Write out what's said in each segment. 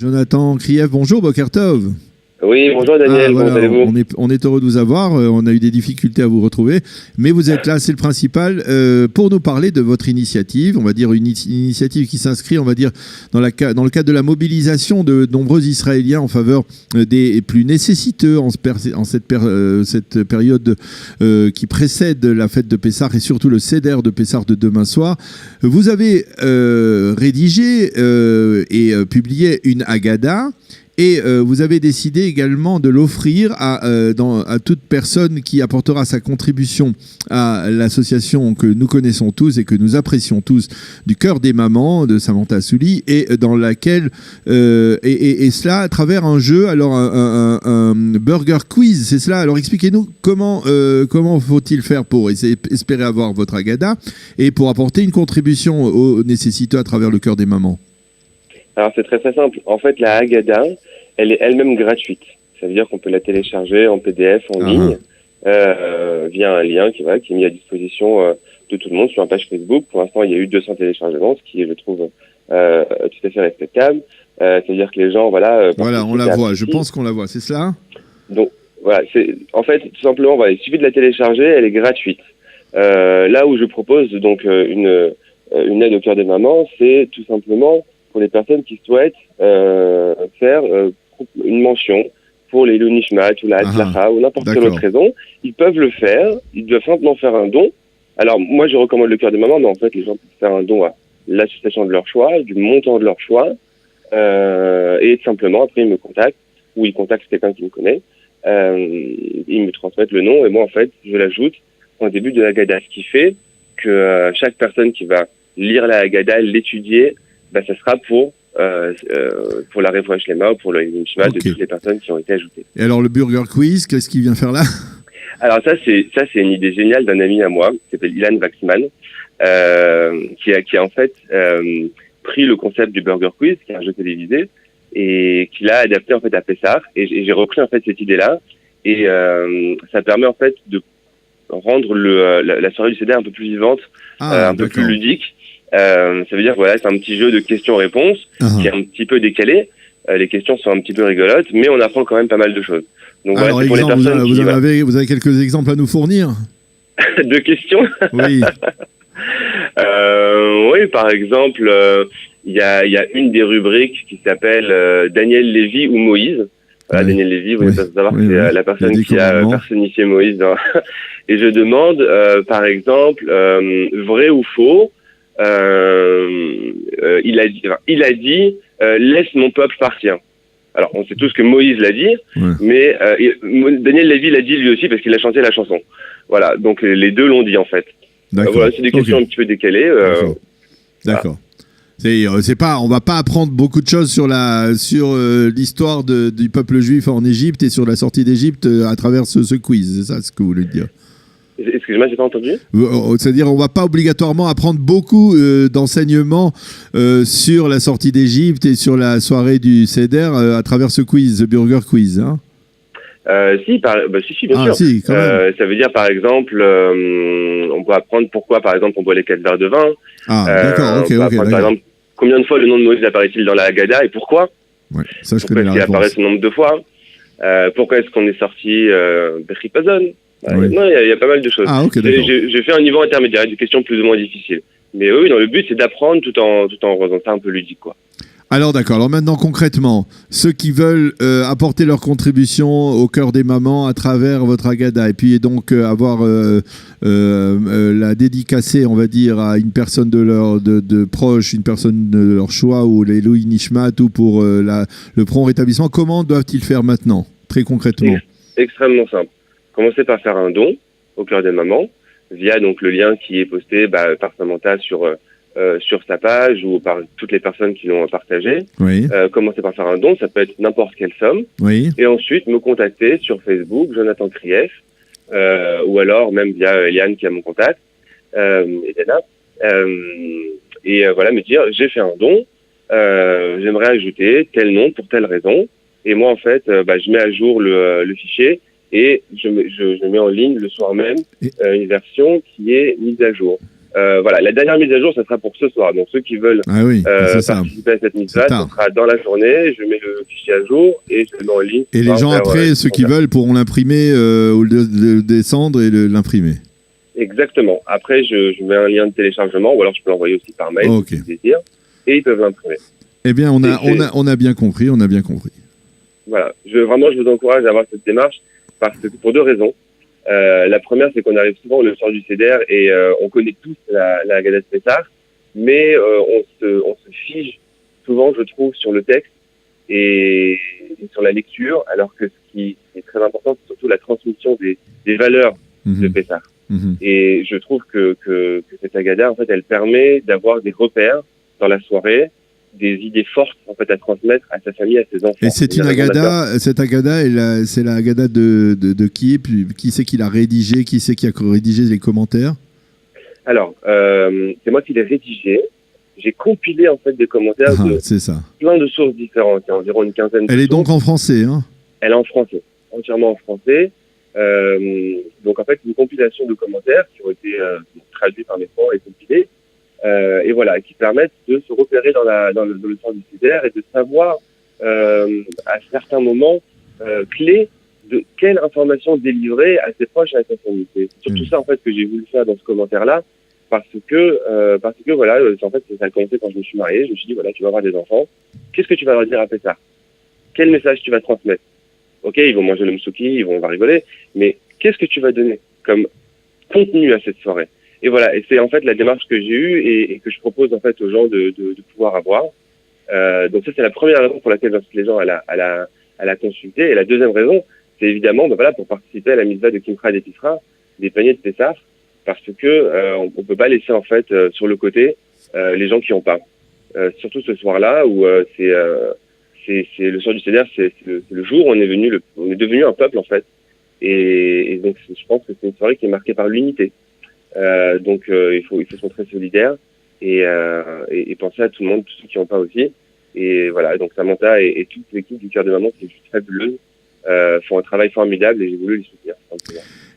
Jonathan Krief, bonjour, Boker Tov. Oui, bonjour Daniel, voilà, comment allez-vous? on est heureux de vous avoir, on a eu des difficultés à vous retrouver, mais vous êtes là, c'est le principal, pour nous parler de votre initiative, on va dire une initiative qui s'inscrit, on va dire, dans le cadre de la mobilisation de nombreux Israéliens en faveur des plus nécessiteux en cette période qui précède la fête de Pessah et surtout le Seder de Pessah de demain soir. Vous avez rédigé et publié une Haggadah. Et vous avez décidé également de l'offrir à toute personne qui apportera sa contribution à l'association que nous connaissons tous et que nous apprécions tous, du Cœur des Mamans, de Samantha Souli, et dans laquelle, et cela à travers un jeu, alors un burger quiz, c'est cela. Alors expliquez-nous comment faut-il faire pour espérer avoir votre Haggadah et pour apporter une contribution aux nécessiteux à travers le Cœur des Mamans. Alors c'est très très simple. En fait, la Haggadah, elle est elle-même gratuite. Ça veut dire qu'on peut la télécharger en PDF en ligne via un lien qui est mis à disposition de tout le monde sur une page Facebook. Pour l'instant, il y a eu 200 téléchargements, ce qui est, je trouve, tout à fait respectable. C'est-à-dire que les gens, voilà, on la voit. Je pense qu'on la voit. C'est cela. Donc voilà, c'est en fait tout simplement, voilà, il suffit de la télécharger, elle est gratuite. Là où je propose donc une aide au Cœur des Mamans, c'est tout simplement pour les personnes qui souhaitent faire une mention pour les Nishmat ou la Hatzlacha ou n'importe quelle autre raison, ils peuvent le faire, ils doivent simplement faire un don. Alors moi je recommande le Cœur des Mamans, mais en fait les gens peuvent faire un don à l'association de leur choix, du montant de leur choix, et simplement après ils me contactent, ou ils contactent quelqu'un qui me connaît, ils me transmettent le nom, et moi en fait je l'ajoute au début de la Haggadah, ce qui fait que chaque personne qui va lire la Haggadah, l'étudier, ça sera pour la Refouach Shlema ou pour le Nishmat de toutes les personnes qui ont été ajoutées. Et alors le Burger Quiz, qu'est-ce qu'il vient faire là? Alors ça c'est une idée géniale d'un ami à moi qui s'appelle Ilan Waxman, qui a en fait pris le concept du Burger Quiz, qui est un jeu télévisé, et qui l'a adapté en fait à Pessah. Et j'ai repris en fait cette idée-là, et ça permet en fait de rendre la soirée du Seder un peu plus vivante, un peu plus ludique. Ça veut dire voilà, c'est un petit jeu de questions-réponses qui est un petit peu décalé. Les questions sont un petit peu rigolotes, mais on apprend quand même pas mal de choses. Donc alors, voilà, pour les personnes vous avez quelques exemples à nous fournir? De questions? Oui. Oui, par exemple, il y a une des rubriques qui s'appelle Daniel Lévy ou Moïse. Voilà, Daniel Lévy, vous devez savoir que c'est la personne qui a personnifié Moïse. Et je demande, par exemple, vrai ou faux. Il a dit laisse mon peuple partir. Alors on sait tous que Moïse l'a dit, mais Daniel Lévy l'a dit lui aussi parce qu'il a chanté la chanson. Voilà, donc les deux l'ont dit en fait. Voilà, c'est des questions un petit peu décalées. D'accord. C'est pas, on va pas apprendre beaucoup de choses sur l'histoire du peuple juif en Égypte et sur la sortie d'Égypte à travers ce quiz. C'est ça ce que vous voulez dire? Excusez-moi, j'ai pas entendu. C'est-à-dire, on va pas obligatoirement apprendre beaucoup d'enseignements sur la sortie d'Égypte et sur la soirée du Seder à travers ce quiz, le Burger Quiz. Hein. Si, bien sûr. Si, quand même. Ça veut dire, par exemple, on peut apprendre pourquoi, par exemple, on boit les 4 verres de vin. D'accord, ok. Par exemple, combien de fois le nom de Moïse apparaît-il dans la Haggadah et pourquoi? Ouais, ça, je connais la réponse. Pourquoi est-ce qu'il apparaît ce nombre de fois? Pourquoi est-ce qu'on est sorti Bechipazon? Non, il y a pas mal de choses. J'ai fait un niveau intermédiaire, des questions plus ou moins difficiles. Mais oui, le but, c'est d'apprendre tout en rendant ça un peu ludique, quoi. Alors d'accord, alors maintenant concrètement, ceux qui veulent apporter leur contribution au Cœur des Mamans à travers votre Haggadah et puis donc avoir la dédicacée, on va dire, à une personne de proche, une personne de leur choix ou les Louis Nishmat ou pour le prompt rétablissement, comment doivent-ils faire maintenant, très concrètement? Extrêmement simple. Commencez par faire un don au Cœur des Mamans via donc le lien qui est posté par Samantha sur sa page ou par toutes les personnes qui l'ont partagé. Commencez par faire un don, ça peut être n'importe quelle somme. Et ensuite me contacter sur Facebook, Jonathan Krief, ou alors même via Eliane qui a mon contact, Elena, et voilà, me dire j'ai fait un don, j'aimerais ajouter tel nom pour telle raison. Et moi en fait, je mets à jour le fichier et je mets en ligne le soir même une version qui est mise à jour. Voilà, la dernière mise à jour, ça sera pour ce soir. Donc ceux qui veulent participer à cette mise-là, ça sera dans la journée. Je mets le fichier à jour et je le mets en ligne. Et les gens après, ceux qui veulent, pourront l'imprimer ou le descendre et l'imprimer. Exactement. Après, je mets un lien de téléchargement, ou alors je peux l'envoyer aussi par mail, si vous désirez, et ils peuvent l'imprimer. Eh bien, on a bien compris, Voilà. Je vous encourage à avoir cette démarche pour 2 raisons. La première, c'est qu'on arrive souvent le soir du CEDER et on connaît tous la Haggadah de Pessah, mais on se fige souvent, je trouve, sur le texte et sur la lecture, alors que ce qui est très important, c'est surtout la transmission des valeurs de Pessah. Et je trouve que cette Haggadah, en fait, elle permet d'avoir des repères dans la soirée, des idées fortes en fait à transmettre à sa famille, à ses enfants. Et c'est une Haggadah, cette Haggadah, c'est la Haggadah de qui? Qui c'est qui l'a rédigée? Qui c'est qui a rédigé les commentaires? Alors, c'est moi qui l'ai rédigée. J'ai compilé en fait des commentaires plein de sources différentes. Il y a environ une quinzaine de sources. Elle est donc en français, hein? Elle est en français, entièrement en français. Donc en fait, une compilation de commentaires qui ont été traduits par mes parents et compilés. Et voilà, qui permettent de se repérer dans le temps du CEDER et de savoir à certains moments clés de quelle information délivrer à ses proches et à sa famille. C'est surtout ça en fait que j'ai voulu faire dans ce commentaire-là, parce que voilà, en fait ça a commencé quand je me suis marié. Je me suis dit voilà, tu vas avoir des enfants, qu'est-ce que tu vas leur dire à Pessah? Quel message tu vas transmettre? Ok, ils vont manger le msouki, on va rigoler, mais qu'est-ce que tu vas donner comme contenu à cette soirée? Et voilà, et c'est en fait la démarche que j'ai eue et que je propose en fait aux gens de pouvoir avoir. Donc ça c'est la première raison pour laquelle j'incite les gens à la consulter. Et la deuxième raison, c'est évidemment pour participer à la mitzvah de Kimcha et d'Epifra, des paniers de Pessah, parce que on peut pas laisser en fait sur le côté les gens qui ont pas. Surtout ce soir-là où c'est le soir du CEDER, c'est le jour où on est devenu un peuple en fait. Et donc je pense que c'est une soirée qui est marquée par l'unité. Donc il faut se montrer solidaire et penser à tout le monde, tous ceux qui n'ont pas aussi. Et voilà, donc Samantha et toute l'équipe du Cœur de Maman, qui est juste fabuleuse, font un travail formidable et j'ai voulu les soutenir.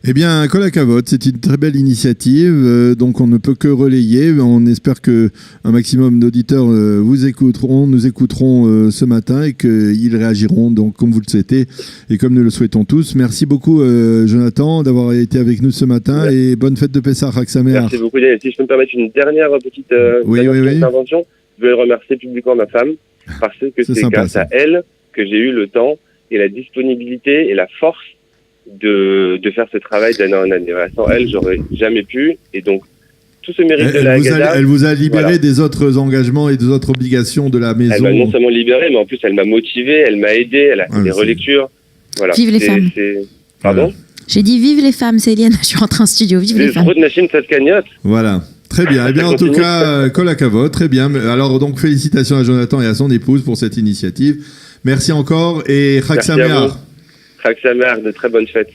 Eh bien, Kol Hakavod, c'est une très belle initiative, donc on ne peut que relayer. On espère que un maximum d'auditeurs nous écouteront ce matin et qu'ils réagiront donc comme vous le souhaitez et comme nous le souhaitons tous. Merci beaucoup, Jonathan, d'avoir été avec nous ce matin et bonne fête de Pessah, Chag Sameach. Merci beaucoup, Daniel. Si je peux me permettre une dernière petite intervention, je vais remercier publiquement ma femme parce que c'est grâce à elle que j'ai eu le temps et la disponibilité et la force de faire ce travail d'année en année. Sans elle, j'aurais jamais pu. Et donc, tout ce mérite de la Haggadah... Elle vous a libéré des autres engagements et des autres obligations de la maison. Elle m'a non seulement libéré, mais en plus, elle m'a motivé, elle m'a aidé, elle a fait des relectures. Voilà. Vive les femmes. Pardon ? J'ai dit vive les femmes, c'est Eliane, je suis rentrée en studio. Vive les femmes. Voilà. Très bien. Eh bien, en tout cas, Kol Hakavod, très bien. Alors, donc, félicitations à Jonathan et à son épouse pour cette initiative. Merci encore et Chag Sameach. Chag Sameach, de très bonnes fêtes.